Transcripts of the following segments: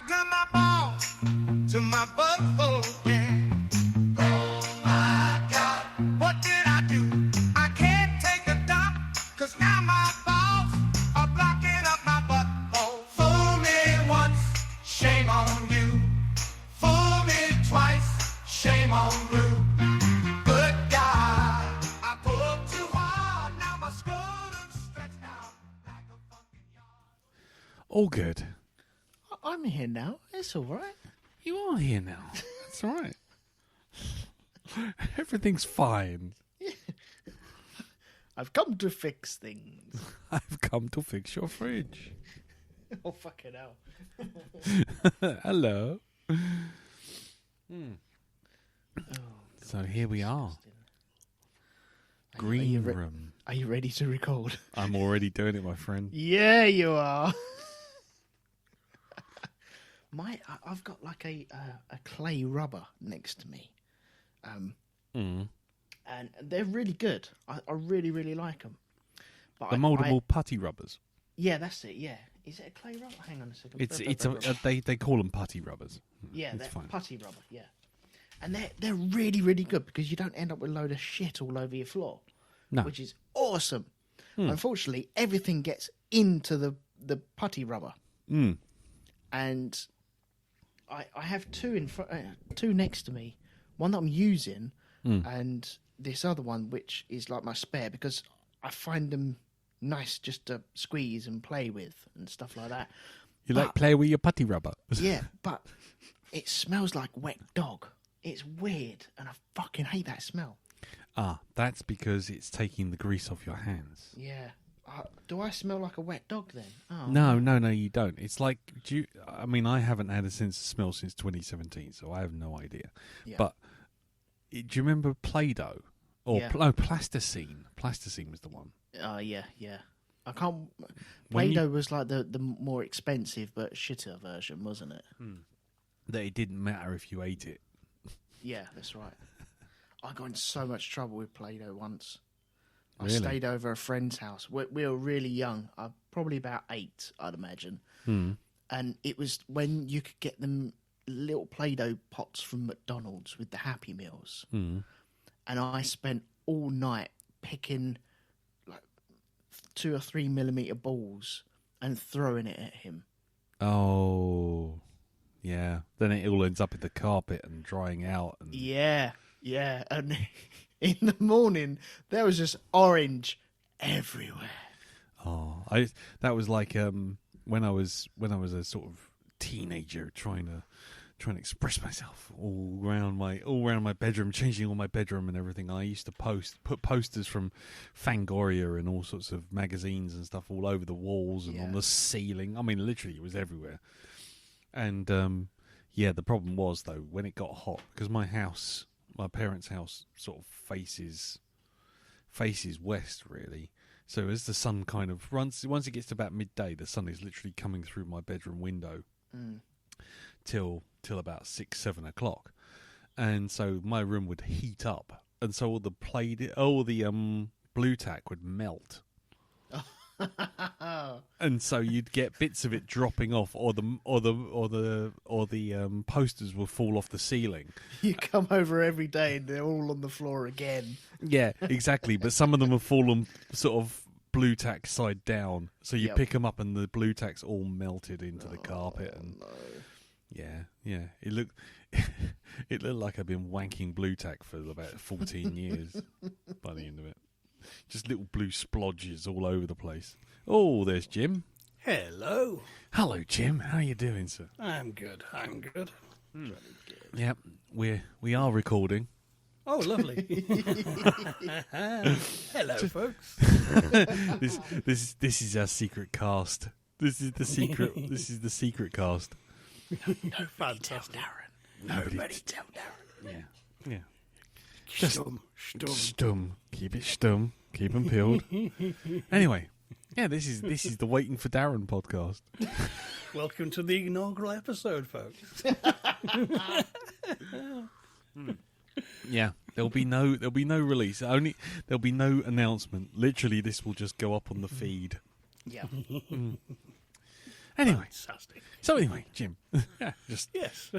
I got my ball to my butthole, yeah. Oh my God, what did I do? I can't take a dump, 'cause now my balls are blocking up my butthole. Fool me once, shame on you. Fool me twice, shame on Blue. Good God, I pulled too hard, now my scrotum's stretched out like a fucking yard. All good. I'm here now. It's all right. You are here now. That's all right. Everything's fine. I've come to fix things. I've come to fix your fridge. Oh, fucking hell. Hello. So here we are. Green room. Are you ready to record? I'm already doing it, my friend. Yeah, you are. I've got like a clay rubber next to me. And they're really good. I really, really like them. But The mouldable putty rubbers. Yeah, that's it, yeah. Is it a clay rubber? Hang on a second. They call them putty rubbers. Yeah, it's they're fine. putty rubber, yeah. And they're really, really good because you don't end up with a load of shit all over your floor. No. Which is awesome. Unfortunately, everything gets into the putty rubber. And I have two two next to me. One that I'm using and this other one which is like my spare because I find them nice just to squeeze and play with and stuff like that. You like play with your putty rubber? Yeah, but it smells like wet dog. It's weird, and I fucking hate that smell. That's because it's taking the grease off your hands. Yeah. Do I smell like a wet dog then? Oh. No, you don't. It's like, I haven't had a sense of smell since 2017, so I have no idea. Yeah. But do you remember Play-Doh? Or Yeah. Plasticine. Plasticine was the one. Yeah. I can't. Play-Doh was like the more expensive but shitter version, wasn't it? That it didn't matter if you ate it. Yeah, that's right. I got in so much trouble with Play-Doh once. Really? I stayed over a friend's house. We were really young, probably about 8, I'd imagine. And it was when you could get them little Play-Doh pots from McDonald's with the Happy Meals. And I spent all night picking like 2 or 3 millimeter balls and throwing it at him. Oh, yeah. Then it all ends up in the carpet and drying out. And... Yeah. And in the morning, there was just orange everywhere. Oh, that was like when I was a sort of teenager trying to express myself all around my bedroom, changing all my bedroom and everything. I used to put posters from Fangoria and all sorts of magazines and stuff all over the walls and on the ceiling. I mean, literally, it was everywhere. And the problem was though when it got hot because my parents' house sort of faces west really. So as the sun kind of once it gets to about midday, the sun is literally coming through my bedroom window till about 6-7 o'clock, and so my room would heat up, and so all the Blu Tac would melt. And so you'd get bits of it dropping off, or the posters will fall off the ceiling. You come over every day and they're all on the floor again. Yeah, exactly. But some of them have fallen sort of Blu Tac side down, so you pick them up and the Blu Tac's all melted into the carpet. And yeah, it looked like I've been wanking Blu Tac for about 14 years by the end of it. Just little blue splodges all over the place. Oh, there's Jim. Hello. Hello, Jim. How are you doing, sir? I'm good. Yep, we are recording. Oh, lovely. Hello, folks. This is our secret cast. This is the secret. This is the secret cast. Nobody tell Darren. Nobody tell Darren. Yeah. Stum. Stum. Keep it stum. Keep them peeled. Anyway, this is the Waiting for Darren podcast. Welcome to the inaugural episode, folks. Yeah, there'll be no release. There'll be no announcement. Literally, this will just go up on the feed. Yeah. Anyway, Fantastic. so anyway, Jim. Yes.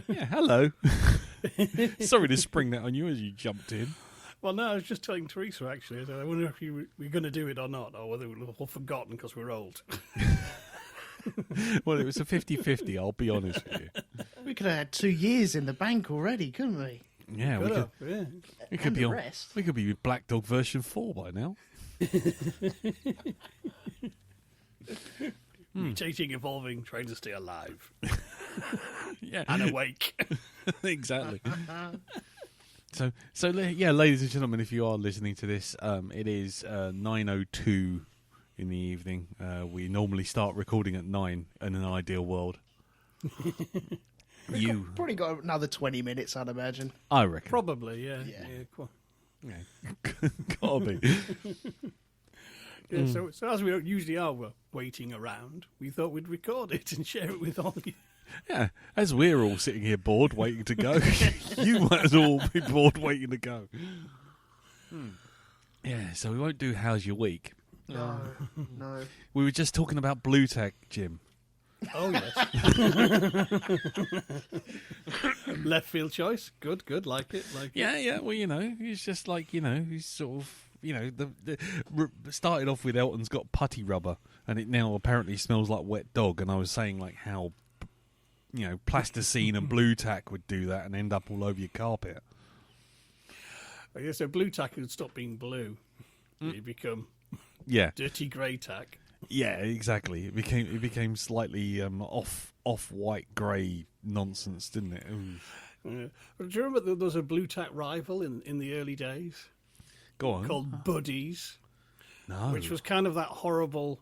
Yeah, hello. Sorry to spring that on you as you jumped in. Well, no, I was just telling Teresa, actually. I wonder if you were going to do it or not, or whether we've all forgotten because we're old. Well, it was a 50-50, I'll be honest with you. We could have had 2 years in the bank already, couldn't we? Yeah, Yeah. we could And be the on. rest. We could be with Black Dog version 4 by now. Mutating, evolving, trying to stay alive Yeah, and awake. exactly. So yeah, ladies and gentlemen, if you are listening to this, it is 9:02 in the evening. We normally start recording at 9 in an ideal world. Probably got another 20 minutes, I'd imagine. I reckon. Probably, yeah. Yeah. Come on. Yeah. Gotta be. Yeah, so as we usually are, we're waiting around. We thought we'd record it and share it with all you. Yeah, as we're all sitting here bored, waiting to go, you might as well be bored, waiting to go. Yeah, so we won't do How's Your Week. No. We were just talking about Blu Tac, Jim. Oh, yes. Left field choice. Good. Like it. Yeah. Well, he's just like, he's sort of, started off with Elton's Got Putty Rubber, and it now apparently smells like wet dog. And I was saying like how, plasticine and Blu Tac would do that and end up all over your carpet. I guess so Blu Tac would stop being blue. It become dirty grey tack. Yeah, exactly. It became slightly off white grey nonsense, didn't it? Do you remember there was a Blu Tac rival in the early days Go on. called Buddies, No. which was kind of that horrible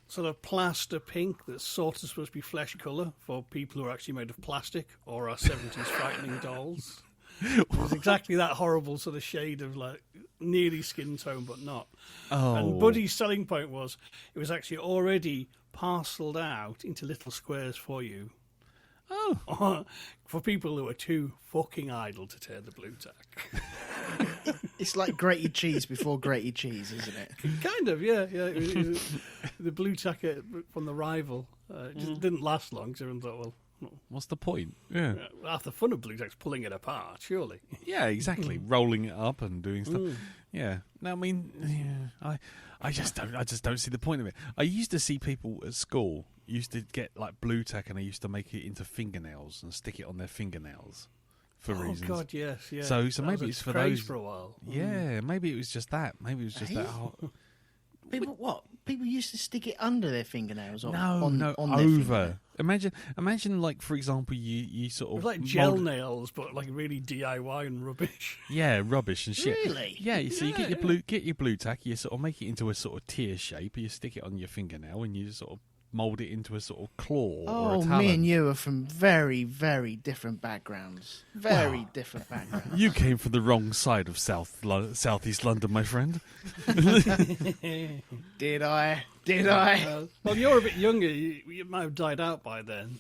sort of plaster pink that's sort of supposed to be flesh colour for people who are actually made of plastic or are 70s frightening dolls. It was exactly that horrible sort of shade of like nearly skin tone but not. Oh. And Buddy's selling point was it was actually already parcelled out into little squares for you. Oh. For people who are too fucking idle to tear the Blu Tac. It's like grated cheese before grated cheese, isn't it? Kind of, yeah. It was the Blu Tac from the rival just didn't last long, so everyone thought, well, What's the point? Yeah. half the fun of Blu Tac's pulling it apart, surely. Yeah, exactly. Rolling it up and doing stuff. Yeah. No, I mean, I just don't see the point of it. I used to see people at school used to get like Blu Tac and they used to make it into fingernails and stick it on their fingernails for reasons. Oh God, yes, yeah. So That maybe was a it's for craze those for a while. Yeah, maybe it was just that. Maybe it was just that. People what? People used to stick it under their fingernails. No, on no, on their over. finger. Imagine, like for example, you sort It of was like gel mould- nails, but like really DIY and rubbish. Yeah, rubbish and shit. Really? Yeah. So you get your Blu Tac, you sort of make it into a sort of tear shape. You stick it on your fingernail, and you sort of mould it into a sort of claw or a Oh, talon. me and you are from very, very different backgrounds. Very different backgrounds. You came from the wrong side of Southeast London, my friend. Did I? Did I? Well, you're a bit younger. You might have died out by then.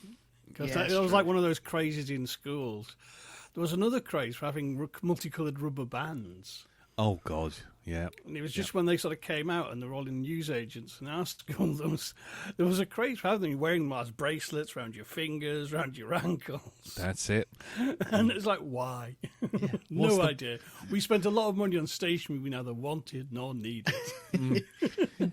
Because Yeah, that that's was true. like one of those crazes in schools. There was another craze for having multicoloured rubber bands. Oh God, yeah. And it was just when they sort of came out and they were all in newsagents. And our school, there was a craze for having them wearing them as bracelets around your fingers, around your ankles. That's it. And it's like, why? No idea. We spent a lot of money on stationery we neither wanted nor needed.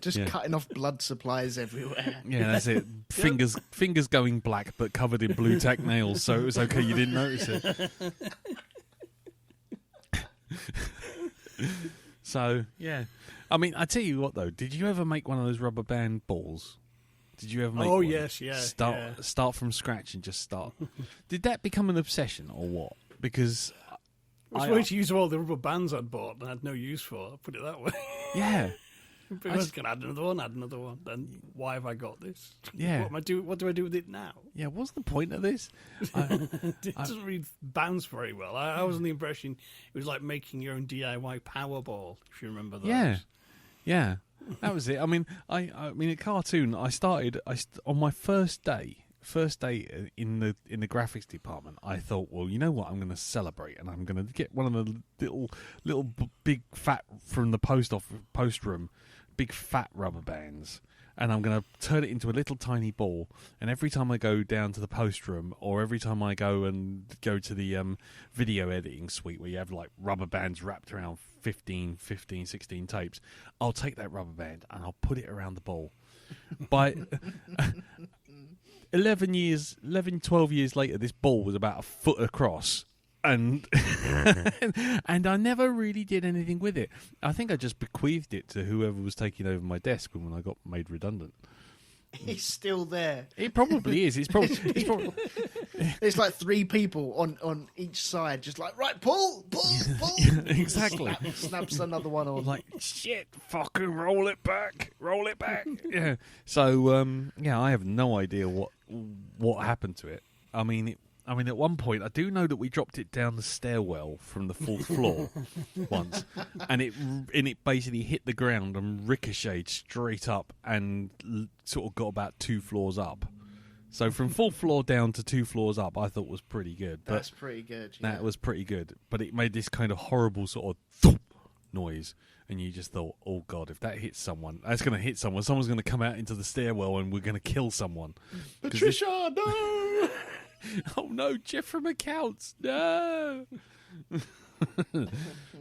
Just Yeah. cutting off blood supplies everywhere. Yeah, that's it. Fingers going black, but covered in Blu Tac nails, so it was okay. You didn't notice it. So yeah, I mean, I tell you what though, did you ever make one of those rubber band balls? Did you ever make? Oh, one? yes, yeah, Start from scratch and just start. Did that become an obsession or what? Because I was going to use all the rubber bands I'd bought and I had no use for. I'll put it that way. yeah, But I was going to add another one. Then why have I got this? Yeah. What do I do with it now? yeah. What's the point of this? It doesn't read bands very well. I was under the impression it was like making your own DIY Powerball, if you remember those. Yeah, that was it. I mean, I mean, a cartoon. I started on my first day in the graphics department. I thought, well, you know what? I'm going to celebrate, and I'm going to get one of the little big fat from the post room, big fat rubber bands. and I'm going to turn it into a little tiny ball. And every time I go down to the post room, or every time I go to the video editing suite where you have like rubber bands wrapped around 15, 16 tapes, I'll take that rubber band and I'll put it around the ball. By 12 years later, this ball was about a foot across. And and I never really did anything with it. I think I just bequeathed it to whoever was taking over my desk when I got made redundant. He's still there. It probably is. It's probably There's like 3 people on each side, just like, right, pull. exactly. Snaps another one on. Like, shit, fucking roll it back. Yeah. So I have no idea what happened to it. I mean, at one point, I do know that we dropped it down the stairwell from the 4th floor once, and it basically hit the ground and ricocheted straight up and sort of got about 2 floors up. So from 4th floor down to 2 floors up, I thought was pretty good. But that's pretty good. Yeah. That was pretty good, but it made this kind of horrible sort of thump noise, and you just thought, "Oh God, if that hits someone, that's going to hit someone. Someone's going to come out into the stairwell, and we're going to kill someone." Patricia, no! Oh no, Jeff from accounts, no.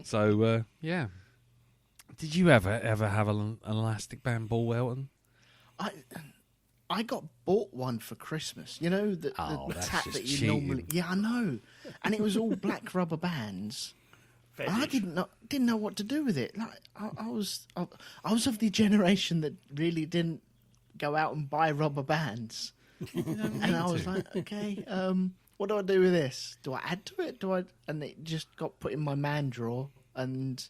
So yeah, did you ever have an elastic band ball, Elton? I got bought one for Christmas. You know the that's tack just that you cheating. normally. Yeah, I know, and it was all black rubber bands. And I didn't know what to do with it. Like I was of the generation that really didn't go out and buy rubber bands. And I was like, okay, what do I do with this? Do I add to it? And it just got put in my man drawer. And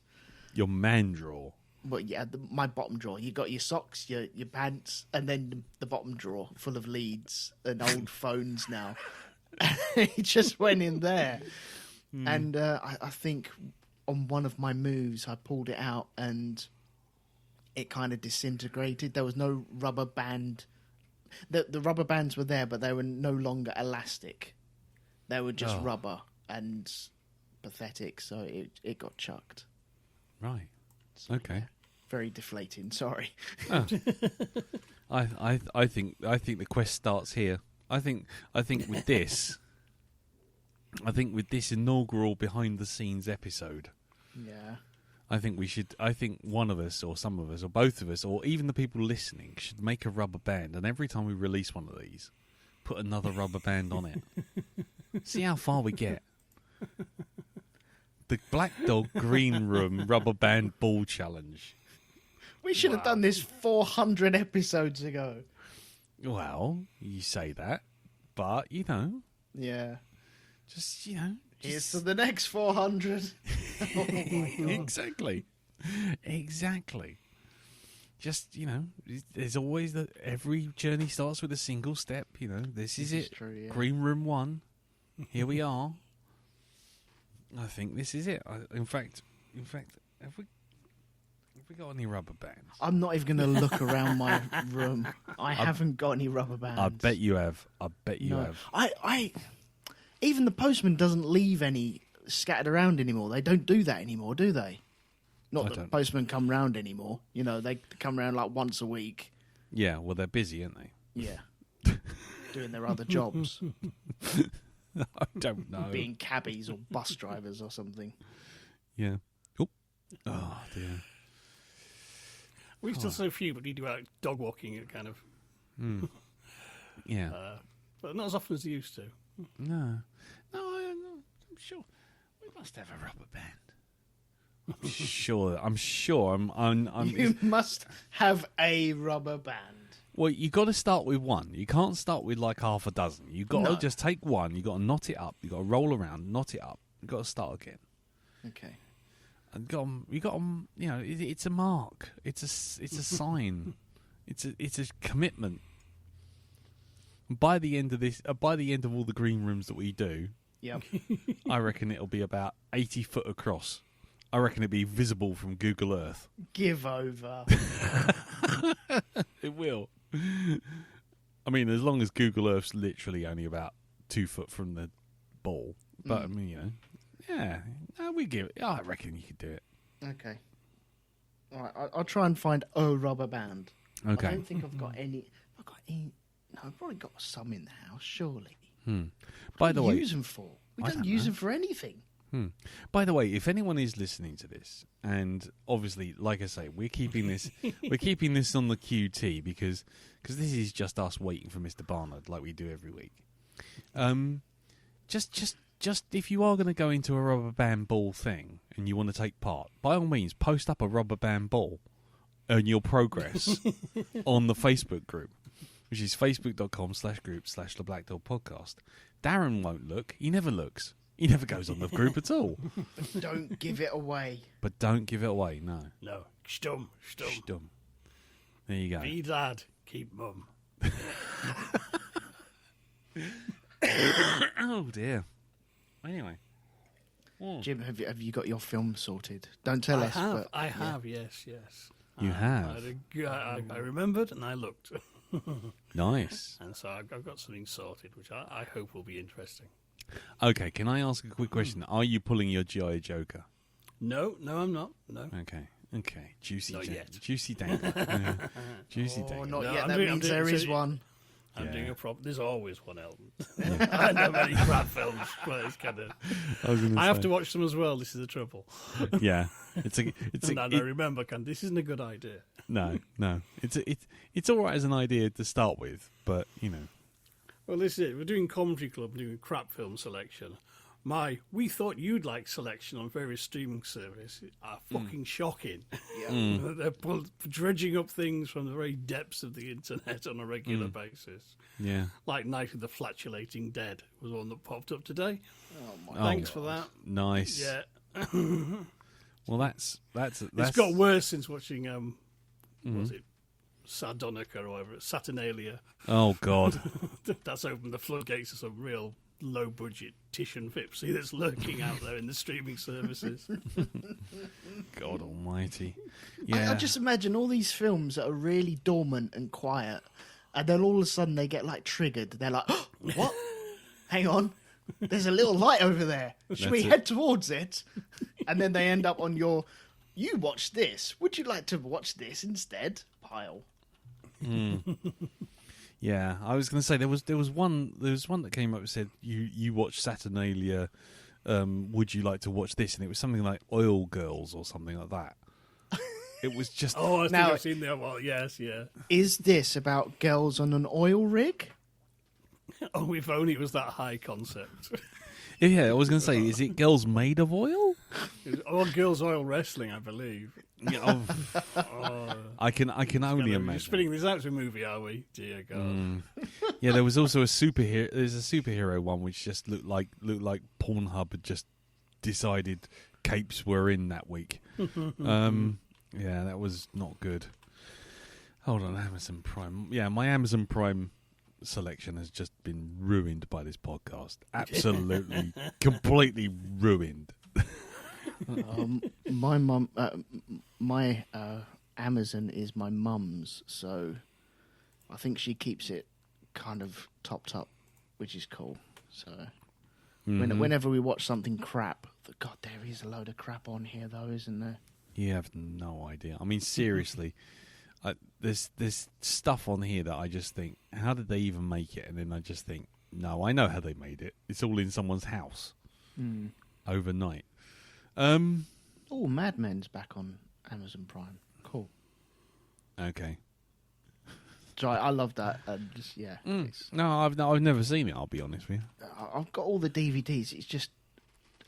Your man drawer. well, yeah, my bottom drawer. You got your socks, your pants, and then the bottom drawer full of leads and old phones. Now, it just went in there. And I think on one of my moves, I pulled it out, and it kind of disintegrated. There was no rubber band. The rubber bands were there, but they were no longer elastic. They were just rubber and pathetic, so it got chucked. Right. So, Okay. yeah, very deflating. Sorry. Oh. I think the quest starts here. I think with this, inaugural behind the scenes episode, Yeah. I think one of us, or some of us, or both of us, or even the people listening should make a rubber band, and every time we release one of these, put another rubber band on it. See how far we get. The Black Dog Green Room Rubber Band Ball Challenge. We should have done this 400 episodes ago. Well, you say that, but Yeah. just Here's to the next 400. Oh my God. Exactly. Just, there's always every journey starts with a single step. This is it. True, yeah. Green Room 1. Here we are. I think this is it. In fact, have we got any rubber bands? I'm not even going to look around my room. I haven't got any rubber bands. I bet you have. No. I even the postman doesn't leave any scattered around anymore. They don't do that anymore, do they? Not that don't. postmen come round anymore. They come round like once a week. Yeah, well, they're busy, aren't they? Yeah. Doing their other jobs. I don't know. Being cabbies or bus drivers or something. Yeah. Oh, dear. We've still so few, but you do like dog walking and kind of. Yeah. But not as often as you used to. No, I'm sure we must have a rubber band. I'm sure. You must have a rubber band. Well, you got to start with one. You can't start with like half a dozen. You got to just take one. You got to knot it up. You got to roll around, knot it up. You got to start again. Okay. And you got to. It's a mark. It's a sign. It's a commitment. By the end of this, by the end of all the green rooms that we do, Yep. I reckon it'll be about 80 foot across. I reckon it'll be visible from Google Earth. Give over. It will. I mean, as long as Google Earth's literally only about 2 foot from the ball. But I mean, yeah, we give it. I reckon you could do it. Okay. All right. I'll try and find a rubber band. Okay. I don't think I've got any. I've got any. No, I've probably got some in the house, surely. By the What do we way, use them for? We I don't don't use know. them for anything. By the way, if anyone is listening to this, and obviously, like I say, we're keeping this on the QT because this is just us waiting for Mr. Barnard, like we do every week. Just if you are going to go into a rubber band ball thing and you want to take part, by all means, post up a rubber band ball and your progress on the Facebook group, which is facebook.com/group/The Black Dog Podcast. Darren won't look. He never looks. He never goes on the group at all. But don't give it away. But don't give it away, no. No. Stum. Dumb. There you go. Be lad, keep mum. Oh, dear. Anyway. Jim, have you got your film sorted? Don't tell us. I have, yes. You have? I remembered and I looked. Nice. And so I've got something sorted, which I hope will be interesting. Okay, can I ask a quick question? Are you pulling your G.I. Joker? No, I'm not. No. Okay. Juicy Not dangle. yet. Juicy dangle. Yeah. Juicy Oh, dangle. not No, yet. I'm That doing- means I'm doing- there is so- one. I'm doing Yeah. a problem. There's always one, Elton. I know many crap films, but it's kind of. I have to watch them as well. This is the trouble. Yeah, it's And I remember, this isn't a good idea. no. It's all right as an idea to start with, but you know. Well, this is it. We're doing Commentary Club, doing crap film selection. We thought you'd like selection on various streaming services are fucking shocking. Yeah. They're dredging up things from the very depths of the internet on a regular basis. Yeah. Like Night of the Flatulating Dead was one that popped up today. Oh my Thanks God. for that. Nice. Yeah. Well, that's It's got worse since watching, was it Sardonica or whatever, Saturnalia. Oh God. That's opened the floodgates of some real low-budget tish and fipsy that's lurking out there in the streaming services. God Almighty. I Yeah. just imagine all these films that are really dormant and quiet, and then all of a sudden they get like triggered. They're like, oh, "What? Hang on, there's a little light over there. Should we That's it. head towards it?" And then they end up on your. You watch this. Would you like to watch this instead? Pile. Yeah, I was going to say there was one that came up and said you watch Saturnalia. Would you like to watch this? And it was something like Oil Girls or something like that. It was just Oh, I think Now- I've seen that one. Yes, yeah. Is this about girls on an oil rig? Oh, if only it was that high concept. yeah. I was going to say, is it girls made of oil? It was all girls oil wrestling, I believe. Yeah, I can only We're imagine. spinning this out to a movie, are we? Dear God. Yeah, there was also a superhero. There's a superhero one which just looked like Pornhub had just decided capes were in that week. Yeah, that was not good. Hold on, Amazon Prime. Yeah, my Amazon Prime selection has just been ruined by this podcast. Absolutely, completely ruined. My mum, my Amazon is my mum's, so I think she keeps it kind of topped up, which is cool. So whenever we watch something crap, God, there is a load of crap on here, though, isn't there? You have no idea. I mean, seriously, there's stuff on here that I just think, how did they even make it? And then I just think, no, I know how they made it. It's all in someone's house overnight. Oh, Mad Men's back on Amazon Prime. Cool. Okay. So I love that. And just, yeah, No, I've never seen it. I'll be honest with you. I've got all the DVDs. It's just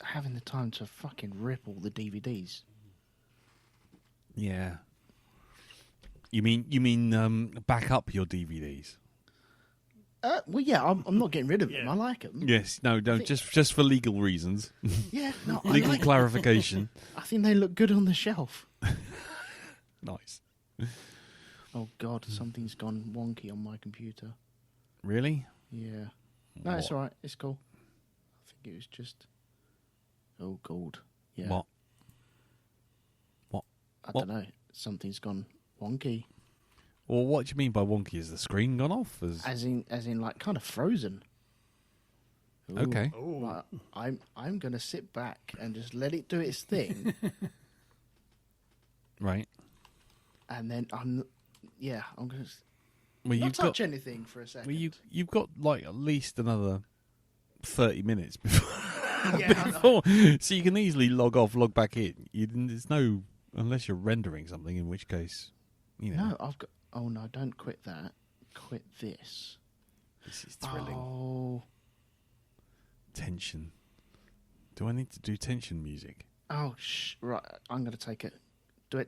having the time to fucking rip all the DVDs. Yeah. You mean back up your DVDs? Well, yeah, I'm not getting rid of them. Yeah. I like them. Yes. No. Just for legal reasons. Yeah, no, I Legal like them. clarification. I think they look good on the shelf. Nice. Oh God, something's gone wonky on my computer. Really? Yeah. No, it's What? all right. It's cool. I think it was just. Oh God. Yeah. What? I What? don't know. Something's gone wonky. Well, what do you mean by wonky? Is the screen gone off? As in, like kind of frozen. Ooh. Okay. Oh, Right, I'm gonna sit back and just let it do its thing, Right. and then I'm Yeah, I'm going to Well, not touch anything for a second. Well, you've got like at least another 30 minutes before, Yeah, I know. so you can easily log off, log back in. There's no, unless you're rendering something, in which case, No, I've got. Oh no! Don't quit that. Quit this. This is thrilling. Oh. Tension. Do I need to do tension music? Oh, right. I'm going to take it.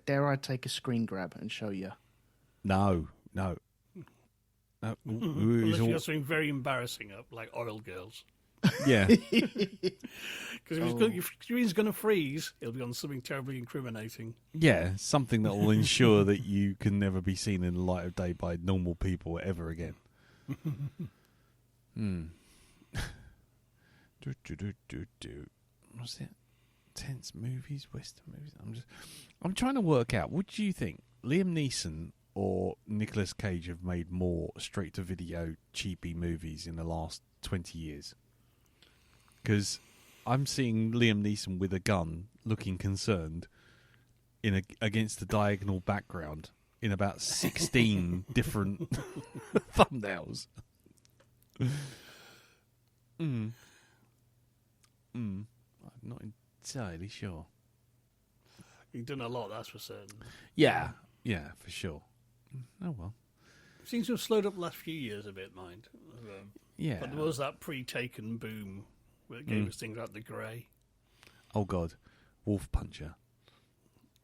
Dare I take a screen grab and show you? No. Unless you've got something very embarrassing up, like oil girls. Yeah. Because if your screen's going to freeze, it'll be on something terribly incriminating. Yeah, something that will ensure that you can never be seen in the light of day by normal people ever again. What's it? Tense movies, Western movies. I'm trying to work out. What do you think? Liam Neeson or Nicolas Cage have made more straight-to-video cheapy movies in the last 20 years? Because I'm seeing Liam Neeson with a gun, looking concerned, against a diagonal background in about 16 different thumbnails. I'm not entirely sure. You've done a lot, that's for certain. Yeah, for sure. Oh well. Seems to have slowed up the last few years a bit, mind. Yeah. But there was that pre-Taken boom where it gave us things like The Grey. Oh God, Wolf Puncher.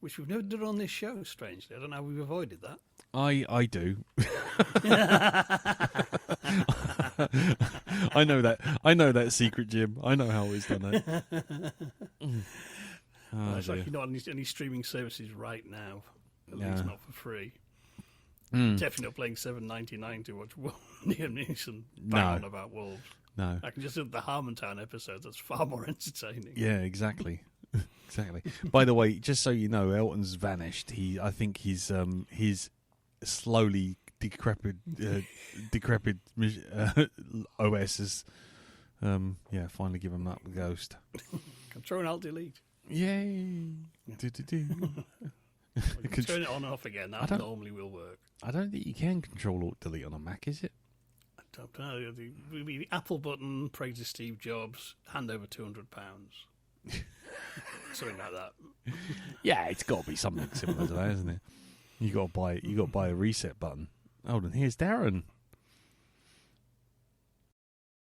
Which we've never done on this show, strangely. I don't know how we've avoided that. I do. I know that secret, Jim. I know how he's done it. It's actually not on any streaming services right now. At least not for free. Definitely not playing $7.99 to watch Liam Neeson bang on about wolves. No. I can just do the Harmontown episode. That's far more entertaining. Yeah, exactly. Exactly. By the way, just so you know, Elton's vanished. I think his slowly decrepit OS has finally given up the ghost. Control and Alt Delete. Yay! You can turn it on and off again. That normally will work. I don't think you can Control Alt Delete on a Mac, is it? I don't know. The Apple button, praises Steve Jobs, hand over £200. Something like that. Yeah, it's got to be something similar to that, isn't it? You got to buy a reset button. Hold on, here's Darren.